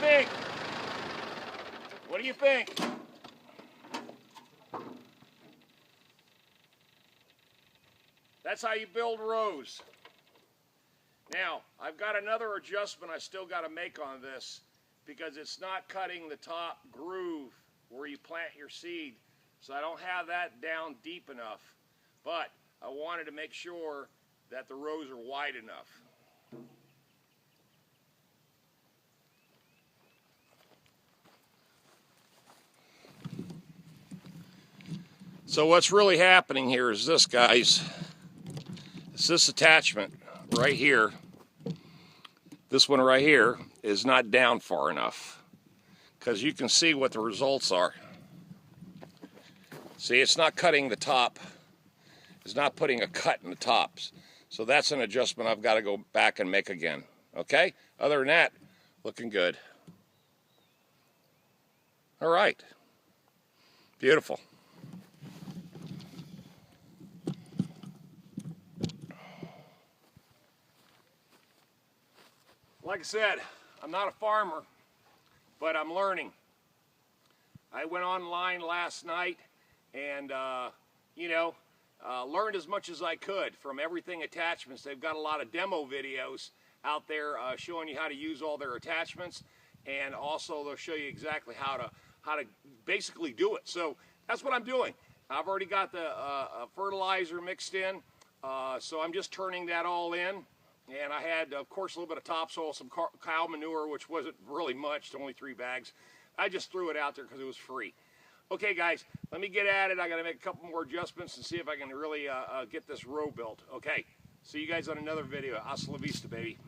think? What do you think? That's how you build rows. Now, I've got another adjustment I still got to make on this because it's not cutting the top groove where you plant your seed. So I don't have that down deep enough. But I wanted to make sure that the rows are wide enough. So what's really happening here is this, guys. It's this attachment right here. This one right here is not down far enough because you can see what the results are. See, it's not cutting the top. It's not putting a cut in the tops. So that's an adjustment I've got to go back and make again. Okay? Other than that, looking good. All right. Beautiful. Like I said, I'm not a farmer, but I'm learning. I went online last night and, learned as much as I could from Everything Attachments. They've got a lot of demo videos out there showing you how to use all their attachments, and also they'll show you exactly how to basically do it. So that's what I'm doing. I've already got the fertilizer mixed in, so I'm just turning that all in. And I had, of course, a little bit of topsoil, some cow manure, which wasn't really much, only 3 bags. I just threw it out there because it was free. Okay, guys, let me get at it. I got to make a couple more adjustments and see if I can really get this row built. Okay, see you guys on another video. Hasta la vista, baby.